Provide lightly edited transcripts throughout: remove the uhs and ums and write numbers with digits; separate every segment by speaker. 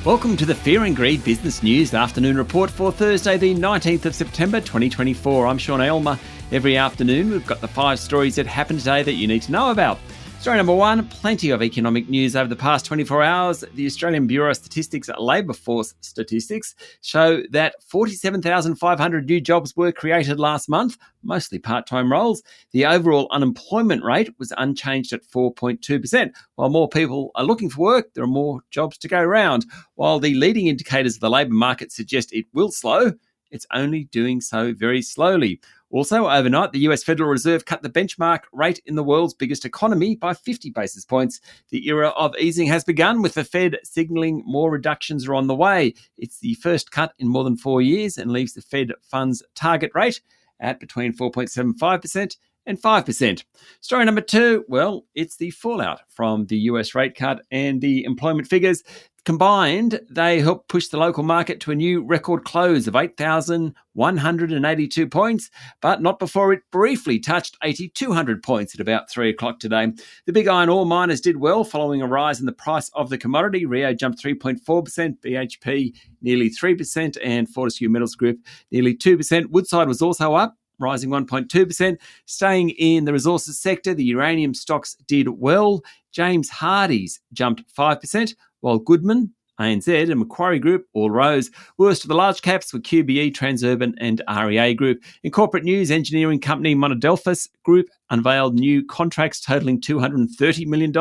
Speaker 1: Welcome to the Fear and Greed Business News Afternoon Report for Thursday, the 19th of September 2024. I'm Sean Aylmer. Every afternoon, we've got the 5 stories that happened today that you need to know about. Story number 1, plenty of economic news over the past 24 hours. The Australian Bureau of Statistics labour force statistics show that 47,500 new jobs were created last month, mostly part-time roles. The overall unemployment rate was unchanged at 4.2%. While more people are looking for work, there are more jobs to go around. While the leading indicators of the labour market suggest it will slow, it's only doing so very slowly. Also, overnight, the US Federal Reserve cut the benchmark rate in the world's biggest economy by 50 basis points. The era of easing has begun, with the Fed signalling more reductions are on the way. It's the first cut in more than 4 years and leaves the Fed funds target rate at between 4.75% and 5%. Story number 2, well, it's the fallout from the US rate cut and the employment figures. Combined, they helped push the local market to a new record close of 8,182 points, but not before it briefly touched 8,200 points at about 3 o'clock today. The big iron ore miners did well following a rise in the price of the commodity. Rio jumped 3.4%, BHP nearly 3%, and Fortescue Metals Group nearly 2%. Woodside was also up, rising 1.2%. Staying in the resources sector, the uranium stocks did well. James Hardie's jumped 5%, while Goodman, ANZ and Macquarie Group all rose. Worst of the large caps were QBE, Transurban and REA Group. In corporate news, engineering company Monadelphous Group unveiled new contracts totaling $230 million.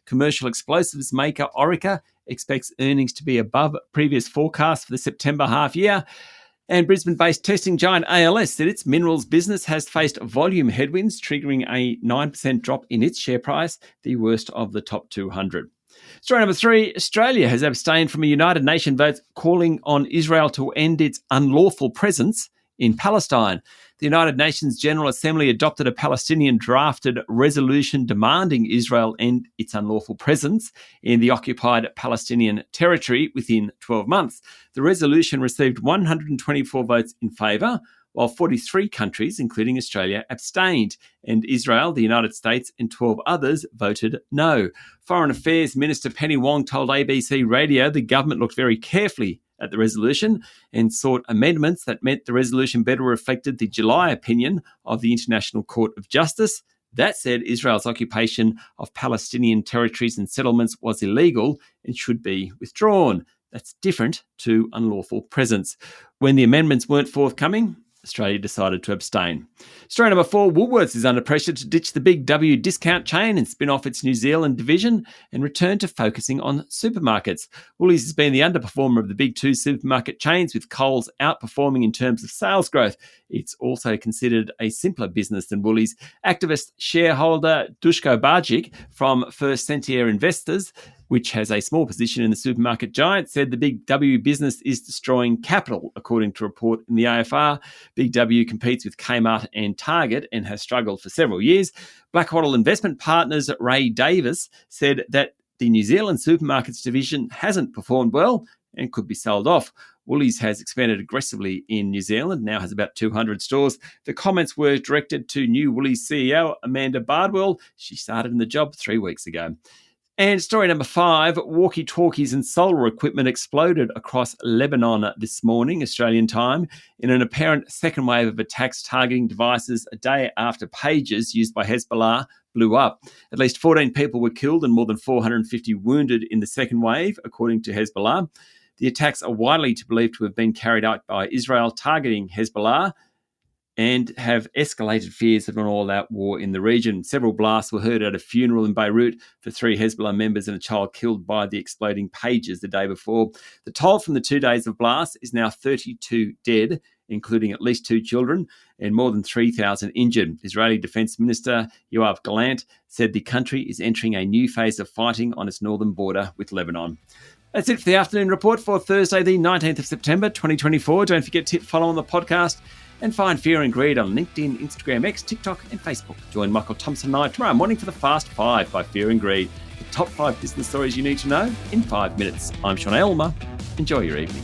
Speaker 1: Commercial explosives maker Orica expects earnings to be above previous forecasts for the September half year. And Brisbane-based testing giant ALS said its minerals business has faced volume headwinds, triggering a 9% drop in its share price, the worst of the top 200. Story number 3, Australia has abstained from a United Nations vote calling on Israel to end its unlawful presence in Palestine. The United Nations General Assembly adopted a Palestinian-drafted resolution demanding Israel end its unlawful presence in the occupied Palestinian territory within 12 months. The resolution received 124 votes in favour, while 43 countries, including Australia, abstained, and Israel, the United States, and 12 others voted no. Foreign Affairs Minister Penny Wong told ABC Radio the government looked very carefully at the resolution and sought amendments that meant the resolution better reflected the July opinion of the International Court of Justice. That said, Israel's occupation of Palestinian territories and settlements was illegal and should be withdrawn. That's different to unlawful presence. When the amendments weren't forthcoming, Australia decided to abstain. Story number 4, Woolworths is under pressure to ditch the Big W discount chain and spin off its New Zealand division and return to focusing on supermarkets. Woolies has been the underperformer of the big 2 supermarket chains, with Coles outperforming in terms of sales growth. It's also considered a simpler business than Woolies. Activist shareholder Dushko Bajic from First Sentier Investors, which has a small position in the supermarket giant, said the Big W business is destroying capital, according to a report in the AFR. Big W competes with Kmart and Target and has struggled for several years. Blackwattle Investment Partners Ray Davis said that the New Zealand supermarkets division hasn't performed well and could be sold off. Woolies has expanded aggressively in New Zealand, now has about 200 stores. The comments were directed to new Woolies CEO Amanda Bardwell. She started in the job 3 weeks ago. And story number 5, walkie-talkies and solar equipment exploded across Lebanon this morning, Australian time, in an apparent second wave of attacks targeting devices a day after pagers used by Hezbollah blew up. At least 14 people were killed and more than 450 wounded in the second wave, according to Hezbollah. The attacks are widely believed to have been carried out by Israel targeting Hezbollah and have escalated fears of an all-out war in the region. Several blasts were heard at a funeral in Beirut for 3 Hezbollah members and a child killed by the exploding pagers the day before. The toll from the 2 days of blasts is now 32 dead, including at least 2 children, and more than 3,000 injured. Israeli Defense Minister Yoav Gallant said the country is entering a new phase of fighting on its northern border with Lebanon. That's it for the afternoon report for Thursday, the 19th of September, 2024. Don't forget to follow on the podcast and find Fear and Greed on LinkedIn, Instagram, X, TikTok and Facebook. Join Michael Thompson and I tomorrow morning for the Fast 5 by Fear and Greed. The top 5 business stories you need to know in 5 minutes. I'm Sean Aylmer. Enjoy your evening.